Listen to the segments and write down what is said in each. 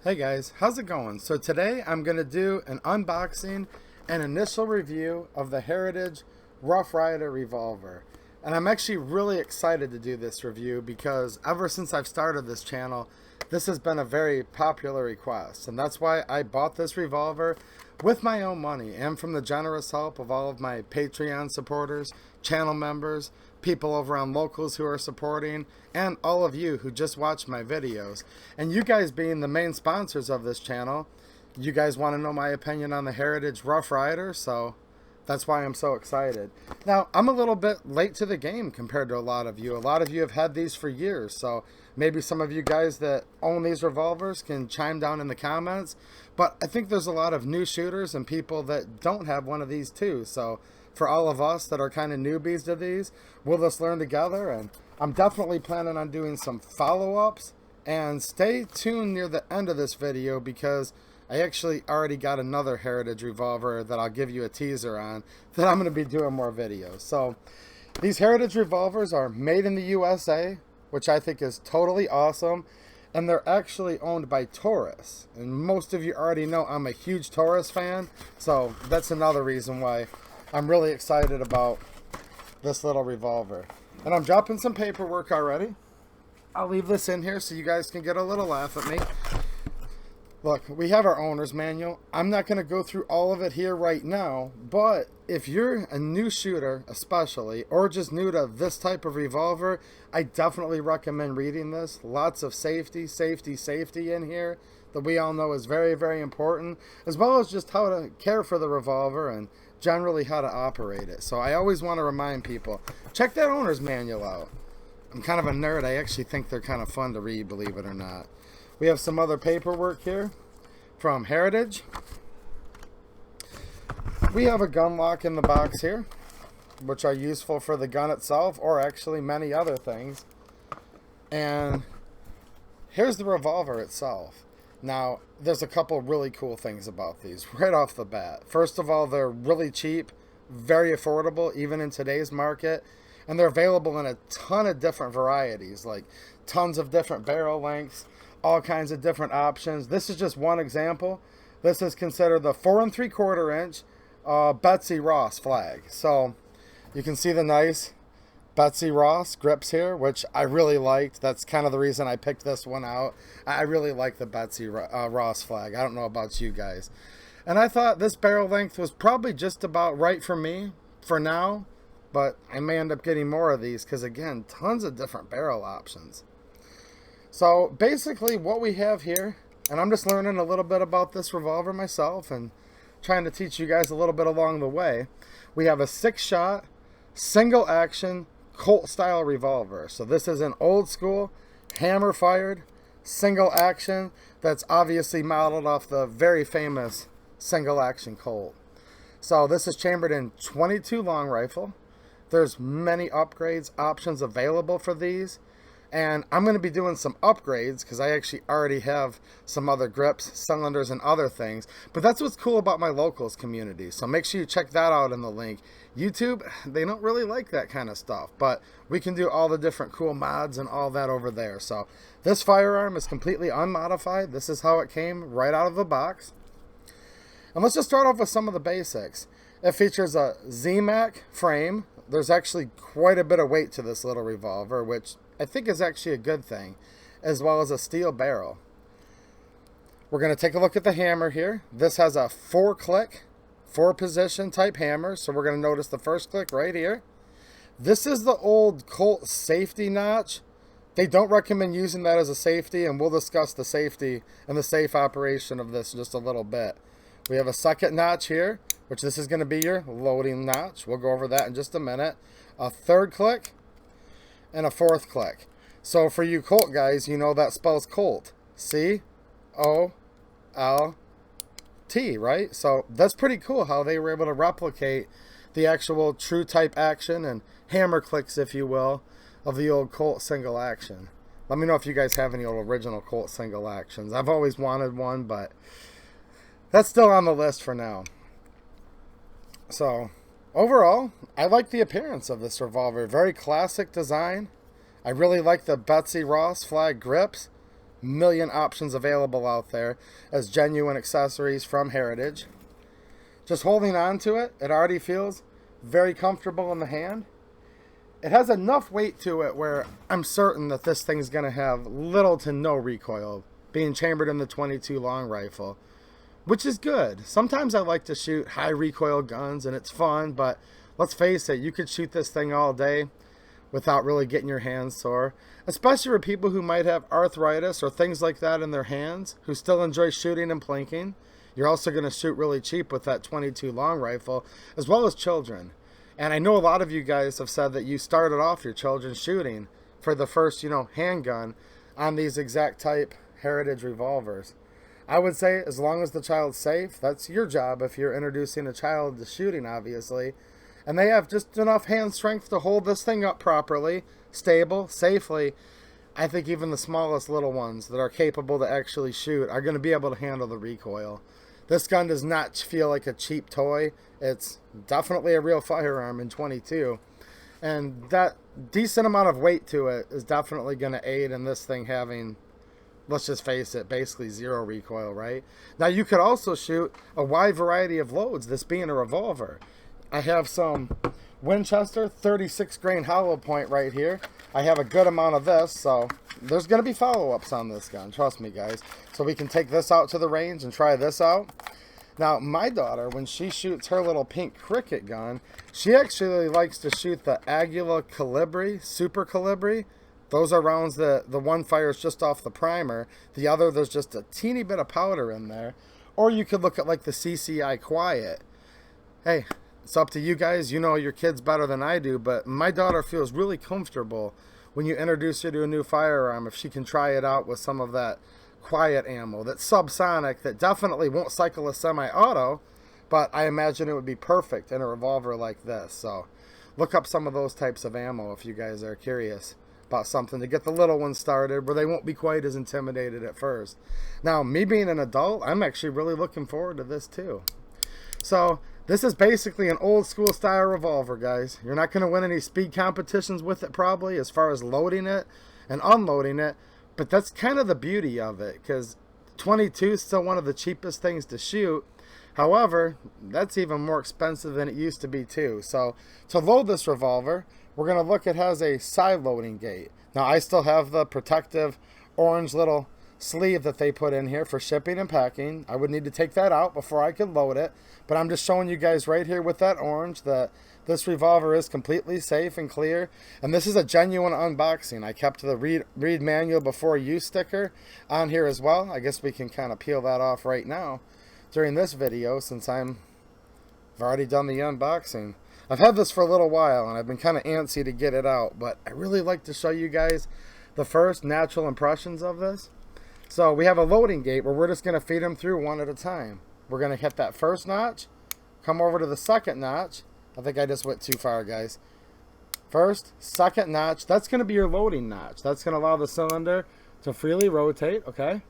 Hey guys, how's it going? So today I'm going to do an unboxing and initial review of the Heritage Rough Rider Revolver. And I'm actually really excited to do this review because ever since I've started this channel, this has been a very popular request. And that's why I bought this revolver with my own money and from the generous help of all of my Patreon supporters, channel members, people over on Locals who are supporting, and all of you who just watch my videos. And you guys being the main sponsors of this channel, you guys want to know my opinion on the Heritage Rough Rider, so that's why I'm so excited. Now, I'm a little bit late to the game compared to a lot of you. A lot of you have had these for years, so maybe some of you guys that own these revolvers can chime down in the comments. But I think there's a lot of new shooters and people that don't have one of these too. So for all of us that are kind of newbies to these, we'll just learn together. And I'm definitely planning on doing some follow-ups. And stay tuned near the end of this video because I actually already got another Heritage revolver that I'll give you a teaser on that I'm going to be doing more videos. So these Heritage revolvers are made in the USA, which I think is totally awesome. And they're actually owned by Taurus. And most of you already know I'm a huge Taurus fan. So that's another reason why I'm really excited about this little revolver. And I'm dropping some paperwork already. I'll leave this in here so you guys can get a little laugh at me. Look, we have our owner's manual. I'm not going to go through all of it here right now, but if you're a new shooter especially, or just new to this type of revolver, I definitely recommend reading this. Lots of safety in here that we all know is very, very important, as well as just how to care for the revolver and generally how to operate it. So I always want to remind people, check that owner's manual out. I'm kind of a nerd. I actually think they're kind of fun to read, believe it or not. We have some other paperwork here from Heritage. We have a gun lock in the box here, which are useful for the gun itself or actually many other things. And here's the revolver itself. Now, there's a couple really cool things about these right off the bat. First of all, they're really cheap, very affordable, even in today's market. And they're available in a ton of different varieties, like tons of different barrel lengths, all kinds of different options. This is just one example. This is considered the 4 3/4 inch Betsy Ross flag. So you can see the nice Betsy Ross grips here, which I really liked. That's kind of the reason I picked this one out. I really like the Betsy Ross flag. I don't know about you guys. And I thought this barrel length was probably just about right for me for now, but I may end up getting more of these because, again, tons of different barrel options. So basically what we have here, and I'm just learning a little bit about this revolver myself and trying to teach you guys a little bit along the way. We have a 6-shot, single action, Colt style revolver. So this is an old school, hammer fired, single action that's obviously modeled off the very famous single action Colt. So this is chambered in .22 long rifle. There's many upgrades options available for these. And I'm going to be doing some upgrades because I actually already have some other grips, cylinders, and other things. But that's what's cool about my Locals community. So make sure you check that out in the link. YouTube, they don't really like that kind of stuff. But we can do all the different cool mods and all that over there. So this firearm is completely unmodified. This is how it came right out of the box. And let's just start off with some of the basics. It features a ZMAC frame. There's actually quite a bit of weight to this little revolver, which I think is actually a good thing, as well as a steel barrel. We're going to take a look at the hammer here. This has a 4-click, 4-position type hammer, so we're going to notice the first click right here. This is the old Colt safety notch. They don't recommend using that as a safety, and we'll discuss the safety and the safe operation of this in just a little bit. We have a second notch here, which this is going to be your loading notch. We'll go over that in just a minute. A 3rd click and a 4th click. So for you Colt guys, you know that spells Colt. C-O-L-T, right? So that's pretty cool how they were able to replicate the actual true type action and hammer clicks, if you will, of the old Colt single action. Let me know if you guys have any old original Colt single actions. I've always wanted one, but that's still on the list for now. So overall, I like the appearance of this revolver. Very classic design. I really like the Betsy Ross flag grips. million options available out there as genuine accessories from Heritage. Just holding on to it, it already feels very comfortable in the hand. It has enough weight to it where I'm certain that this thing's going to have little to no recoil, being chambered in the 22 long rifle, which is good. Sometimes I like to shoot high recoil guns and it's fun, but let's face it, you could shoot this thing all day without really getting your hands sore, especially for people who might have arthritis or things like that in their hands, who still enjoy shooting and plinking. You're also going to shoot really cheap with that 22 long rifle, as well as children. And I know a lot of you guys have said that you started off your children shooting for the first, handgun on these exact type Heritage revolvers. I would say as long as the child's safe, that's your job if you're introducing a child to shooting, obviously. And they have just enough hand strength to hold this thing up properly, stable, safely. I think even the smallest little ones that are capable to actually shoot are going to be able to handle the recoil. This gun does not feel like a cheap toy. It's definitely a real firearm in 22. And that decent amount of weight to it is definitely going to aid in this thing having, let's just face it, basically zero recoil, right? Now you could also shoot a wide variety of loads, this being a revolver. I have some Winchester 36 grain hollow point right here. I have a good amount of this, so there's going to be follow-ups on this gun, trust me guys. So we can take this out to the range and try this out. Now my daughter, when she shoots her little pink cricket gun, she actually likes to shoot the Aguila Calibri, Super Calibri. Those are rounds that the one fires just off the primer, the other there's just a teeny bit of powder in there. Or you could look at like the CCI Quiet. Hey, it's up to you guys. You know your kids better than I do, but my daughter feels really comfortable when you introduce her to a new firearm if she can try it out with some of that quiet ammo, that's subsonic, that definitely won't cycle a semi-auto, but I imagine it would be perfect in a revolver like this. So look up some of those types of ammo if you guys are curious about something to get the little ones started where they won't be quite as intimidated at first. Now, me being an adult, I'm actually really looking forward to this too. So this is basically an old school style revolver, guys. You're not going to win any speed competitions with it probably as far as loading it and unloading it, but that's kind of the beauty of it, because 22 is still one of the cheapest things to shoot. However, that's even more expensive than it used to be too. So to load this revolver, we're going to look, it has a side loading gate. Now I still have the protective orange little sleeve that they put in here for shipping and packing. I would need to take that out before I could load it, but I'm just showing you guys right here with that orange that this revolver is completely safe and clear. And this is a genuine unboxing. I kept the read manual before use sticker on here as well. I guess we can kind of peel that off right now during this video since I've already done the unboxing. I've had this for a little while and I've been kind of antsy to get it out, but I really like to show you guys the first natural impressions of this. So we have a loading gate where we're just going to feed them through one at a time. We're going to hit that first notch, come over to the second notch. I think I just went too far, guys. First, second notch, that's going to be your loading notch. That's going to allow the cylinder to freely rotate, okay?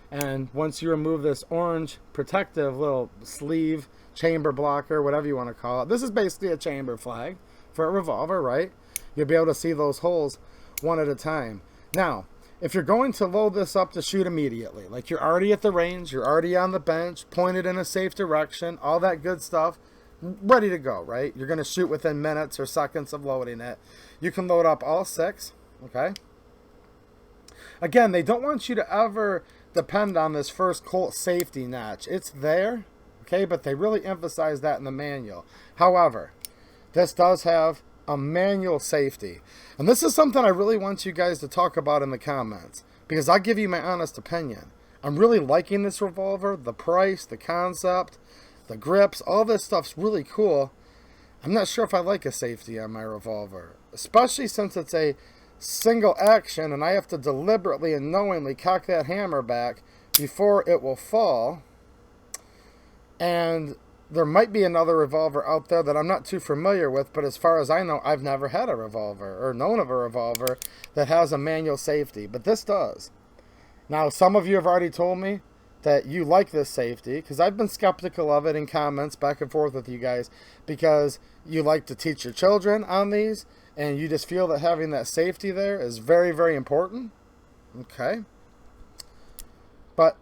And once you remove this orange protective little sleeve, chamber blocker, whatever you want to call it, this is basically a chamber flag for a revolver, right? You'll be able to see those holes one at a time. Now, if you're going to load this up to shoot immediately, like you're already at the range, you're already on the bench, pointed in a safe direction, all that good stuff, ready to go, right? You're going to shoot within minutes or seconds of loading it. You can load up all 6, okay? Again, they don't want you to ever depend on this first Colt safety notch. It's there, okay, but they really emphasize that in the manual. However, this does have a manual safety. And this is something I really want you guys to talk about in the comments, because I'll give you my honest opinion. I'm really liking this revolver, the price, the concept, the grips, all this stuff's really cool. I'm not sure if I like a safety on my revolver, especially since it's a single action and I have to deliberately and knowingly cock that hammer back before it will fall. And there might be another revolver out there that I'm not too familiar with, but as far as I know, I've never had a revolver or known of a revolver that has a manual safety, but this does. Now, some of you have already told me that you like this safety, because I've been skeptical of it in comments back and forth with you guys, because you like to teach your children on these, and you just feel that having that safety there is very, very important. Okay. But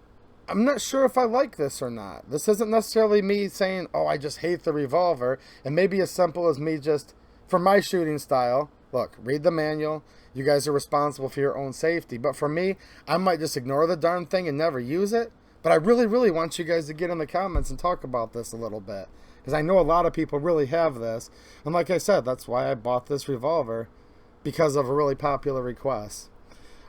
I'm not sure if I like this or not. This isn't necessarily me saying, oh, I just hate the revolver. It may be as simple as me just, for my shooting style, look, read the manual. You guys are responsible for your own safety. But for me, I might just ignore the darn thing and never use it. But I really, really want you guys to get in the comments and talk about this a little bit. Because I know a lot of people really have this. And like I said, that's why I bought this revolver. Because of a really popular request.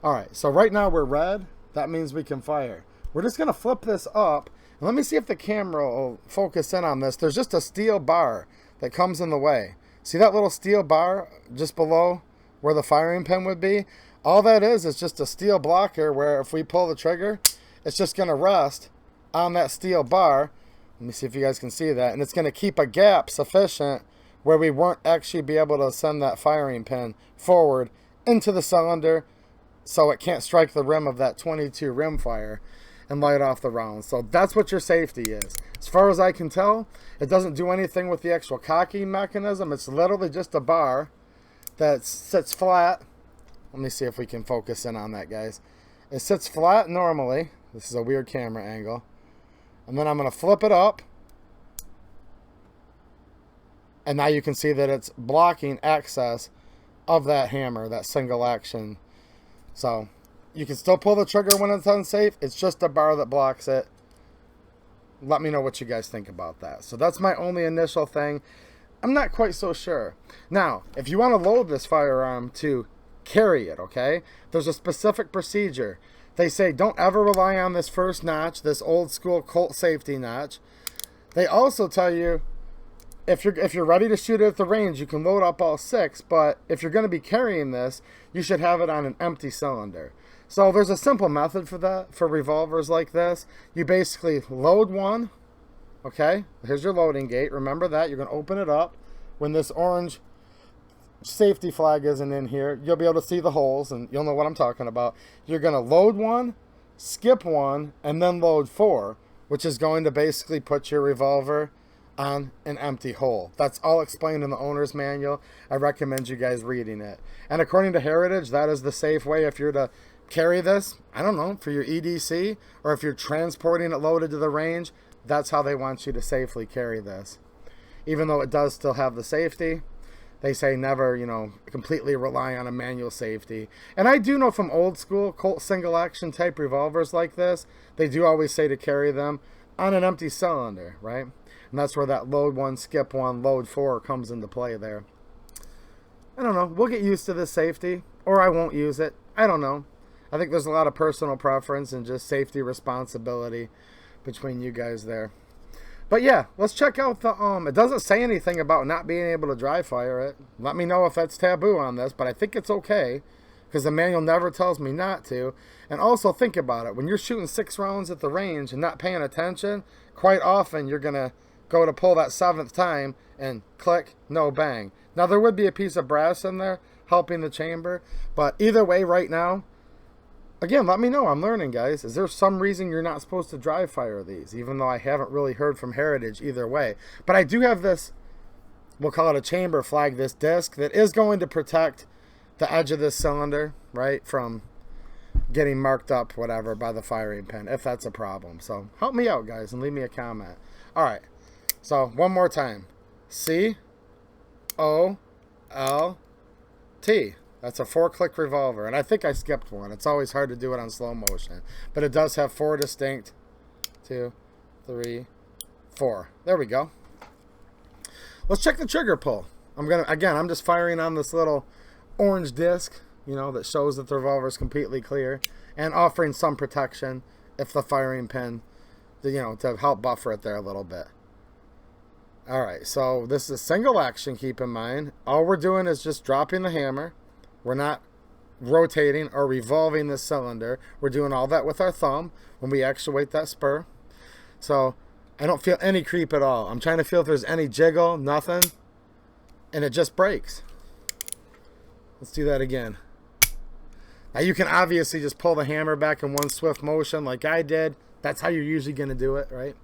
Alright, so right now we're red. That means we can fire. We're just going to flip this up. And let me see if the camera will focus in on this. There's just a steel bar that comes in the way. See that little steel bar just below where the firing pin would be? All that is just a steel blocker where if we pull the trigger, it's just going to rest on that steel bar. Let me see if you guys can see that. And it's going to keep a gap sufficient where we won't actually be able to send that firing pin forward into the cylinder so it can't strike the rim of that 22 rimfire and light off the round. So that's what your safety is. As far as I can tell, it doesn't do anything with the actual cocking mechanism. It's literally just a bar that sits flat. Let me see if we can focus in on that, guys. It sits flat normally. This is a weird camera angle. And then I'm going to flip it up. And now you can see that it's blocking access of that hammer, that single action. So you can still pull the trigger when it's unsafe. It's just a bar that blocks it. Let me know what you guys think about that. So that's my only initial thing. I'm not quite so sure. Now, if you want to load this firearm to carry it, okay, there's a specific procedure. They say don't ever rely on this first notch, this old school Colt safety notch. They also tell you if you're ready to shoot it at the range, you can load up all 6, but if you're going to be carrying this, you should have it on an empty cylinder. So there's a simple method for that, for revolvers like this. You basically load one, okay? Here's your loading gate. Remember that. You're going to open it up. When this orange safety flag isn't in here, you'll be able to see the holes, and you'll know what I'm talking about. You're going to load one, skip one, and then load 4, which is going to basically put your revolver on an empty hole. That's all explained in the owner's manual. I recommend you guys reading it. And according to Heritage, that is the safe way if you're to carry this, I don't know, for your EDC, or if you're transporting it loaded to the range, that's how they want you to safely carry this. Even though it does still have the safety, they say never, you know, completely rely on a manual safety. And I do know from old school Colt single action type revolvers like this, they do always say to carry them on an empty cylinder, right? And that's where that load 1, skip 1, load 4 comes into play there. I don't know. We'll get used to this safety, or I won't use it. I don't know. I think there's a lot of personal preference and just safety responsibility between you guys there. But yeah, let's check out the, it doesn't say anything about not being able to dry fire it. Let me know if that's taboo on this, but I think it's okay, because the manual never tells me not to. And also think about it. When you're shooting 6 rounds at the range and not paying attention, quite often you're going to go to pull that 7th time and click, no bang. Now there would be a piece of brass in there helping the chamber, but either way right now, again, let me know. I'm learning, guys. Is there some reason you're not supposed to dry fire these? Even though I haven't really heard from Heritage either way. But I do have this, we'll call it a chamber flag, this disc that is going to protect the edge of this cylinder, right, from getting marked up, whatever, by the firing pin, if that's a problem. So help me out, guys, and leave me a comment. All right. So one more time. C-O-L-T. That's a 4-click revolver. And I think I skipped one. It's always hard to do it on slow motion. But it does have 4 distinct. 2, 3, 4. There we go. Let's check the trigger pull. I'm just firing on this little orange disc, you know, that shows that the revolver is completely clear. And offering some protection if the firing pin, you know, to help buffer it there a little bit. Alright, so this is single action, keep in mind. All we're doing is just dropping the hammer. We're not rotating or revolving the cylinder. We're doing all that with our thumb when we actuate that spur. So I don't feel any creep at all. I'm trying to feel if there's any jiggle, nothing. And it just breaks. Let's do that again. Now you can obviously just pull the hammer back in one swift motion like I did. That's how you're usually going to do it, right?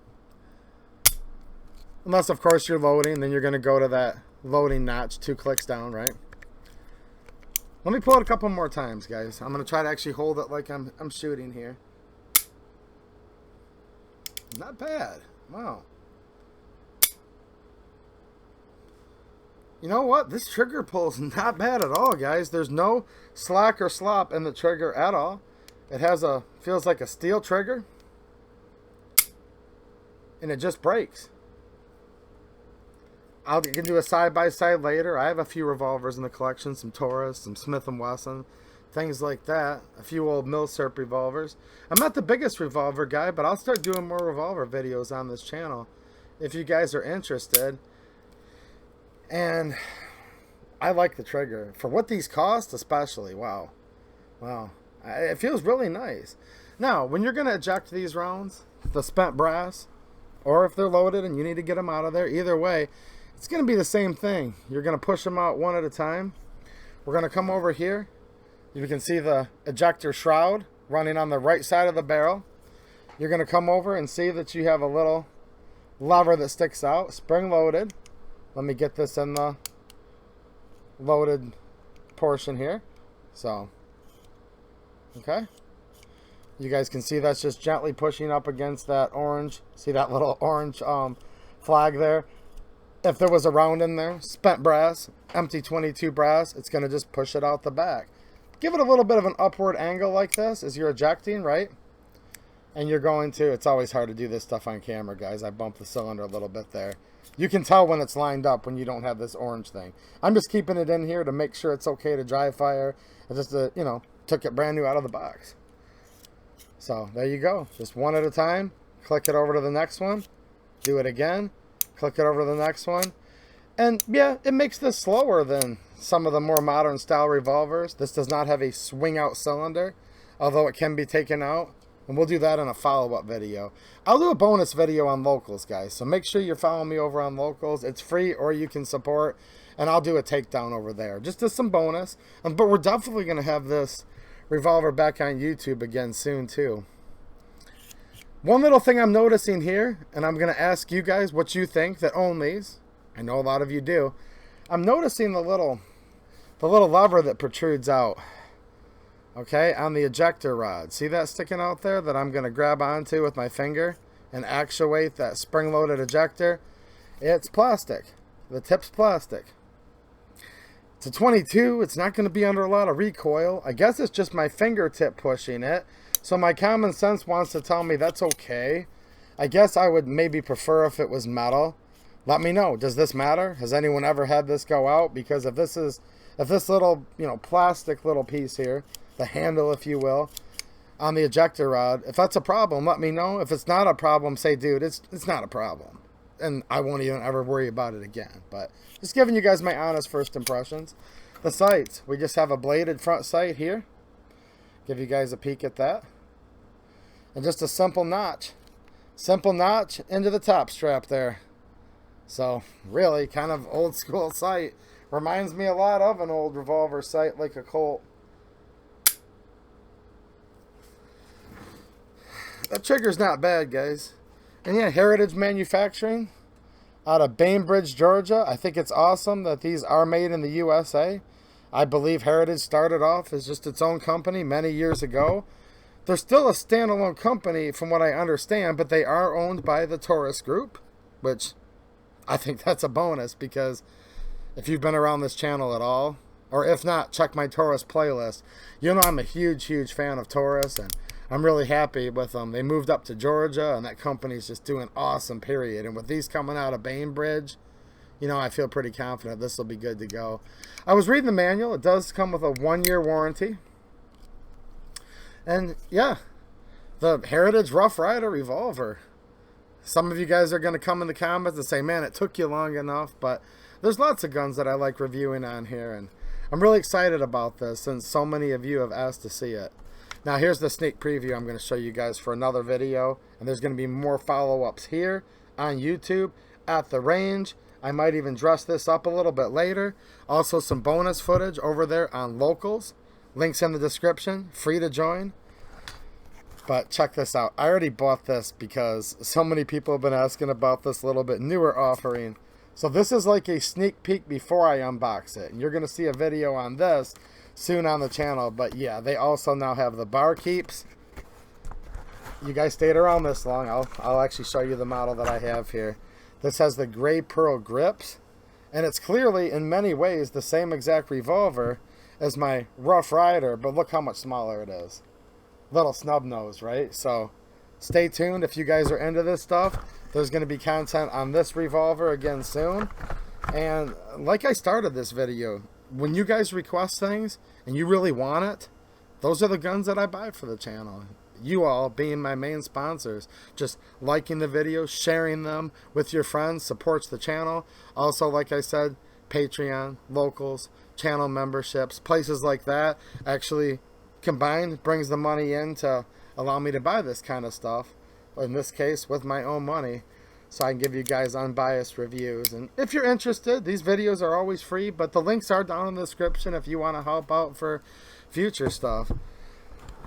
Unless, of course, you're loading, then you're going to go to that loading notch 2 clicks down, right? Let me pull it a couple more times, guys. I'm going to try to actually hold it like I'm shooting here. Not bad. Wow. You know what? This trigger pull's not bad at all, guys. There's no slack or slop in the trigger at all. It has a, feels like a steel trigger. And it just breaks. I'll get into a side-by-side later. I have a few revolvers in the collection. Some Taurus, some Smith & Wesson, things like that. A few old Milsurp revolvers. I'm not the biggest revolver guy, but I'll start doing more revolver videos on this channel if you guys are interested. And I like the trigger. For what these cost, especially. Wow. Wow. It feels really nice. Now, when you're going to eject these rounds, the spent brass, or if they're loaded and you need to get them out of there, either way, it's going to be the same thing. You're going to push them out one at a time. We're going to come over here. You can see the ejector shroud running on the right side of the barrel. You're going to come over and see that you have a little lever that sticks out, spring loaded. Let me get this in the loaded portion here. So, okay. You guys can see that's just gently pushing up against that orange. See that little orange flag there? If there was a round in there, spent brass, empty 22 brass, it's going to just push it out the back. Give it a little bit of an upward angle like this as you're ejecting, right? And you're going to, it's always hard to do this stuff on camera, guys. I bumped the cylinder a little bit there. You can tell when it's lined up when you don't have this orange thing. I'm just keeping it in here to make sure it's okay to dry fire. I just, you know, took it brand new out of the box. So there you go. Just one at a time. Click it over to the next one. Do it again. Click it over to the next one. And yeah, it makes this slower than some of the more modern style revolvers. This does not have a swing out cylinder, although it can be taken out. And we'll do that in a follow-up video. I'll do a bonus video on locals, guys. So make sure you're following me over on locals. It's free, or you can support. And I'll do a takedown over there. Just as some bonus. But we're definitely going to have this revolver back on YouTube again soon, too. One little thing I'm noticing here, and I'm going to ask you guys what you think that own these. I know a lot of you do. I'm noticing the little lever that protrudes out. Okay, on the ejector rod. See that sticking out there that I'm going to grab onto with my finger and actuate that spring-loaded ejector? It's plastic. The tip's plastic. It's a 22. It's not going to be under a lot of recoil. I guess it's just my fingertip pushing it. So my common sense wants to tell me that's okay. I guess I would maybe prefer if it was metal. Let me know. Does this matter? Has anyone ever had this go out? Because if this little, you know, plastic little piece here, the handle, if you will, on the ejector rod, if that's a problem, let me know. If it's not a problem, say, dude, it's not a problem. And I won't even ever worry about it again. But just giving you guys my honest first impressions. The sights, we just have a bladed front sight here. Give you guys a peek at that. And just a simple notch. Simple notch into the top strap there. So, really, kind of old school sight. Reminds me a lot of an old revolver sight like a Colt. That trigger's not bad, guys. And yeah, Heritage Manufacturing out of Bainbridge, Georgia. I think it's awesome that these are made in the USA. I believe Heritage started off as just its own company many years ago. They're still a standalone company from what I understand, but they are owned by the Taurus Group, which I think that's a bonus because if you've been around this channel at all, or if not, check my Taurus playlist. You know I'm a huge, huge fan of Taurus, and I'm really happy with them. They moved up to Georgia, and that company's just doing awesome, period. And with these coming out of Bainbridge, you know, I feel pretty confident this will be good to go. I was reading the manual. It does come with a 1-year warranty. And, yeah, the Heritage Rough Rider revolver. Some of you guys are going to come in the comments and say, man, it took you long enough. But there's lots of guns that I like reviewing on here. And I'm really excited about this since so many of you have asked to see it. Now, here's the sneak preview I'm going to show you guys for another video. And there's going to be more follow-ups here on YouTube at the range. I might even dress this up a little bit later. Also, some bonus footage over there on locals. Links in the description. Free to join. But check this out. I already bought this because so many people have been asking about this little bit newer offering. So this is like a sneak peek before I unbox it. And you're going to see a video on this soon on the channel. But yeah, they also now have the bar keeps. you guys stayed around this long, I'll actually show you the model that I have here. This has the gray pearl grips, and it's clearly in many ways the same exact revolver as my Rough Rider, but look how much smaller it is. Little snub nose, right? So stay tuned if you guys are into this stuff. There's going to be content on this revolver again soon. And like I started this video, when you guys request things and you really want it, those are the guns that I buy for the channel. You all being my main sponsors, just liking the videos, sharing them with your friends supports the channel. Also, like I said, Patreon, locals, channel memberships, places like that actually combined brings the money in to allow me to buy this kind of stuff, in this case with my own money, so I can give you guys unbiased reviews. And if you're interested, these videos are always free, but the links are down in the description if you want to help out for future stuff.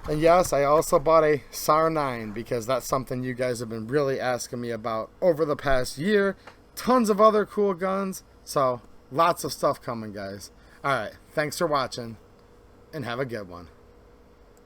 And yes, I also bought a SAR 9 because that's something you guys have been really asking me about over the past year. Tons of other cool guns, so lots of stuff coming, guys. Alright, thanks for watching, and have a good one.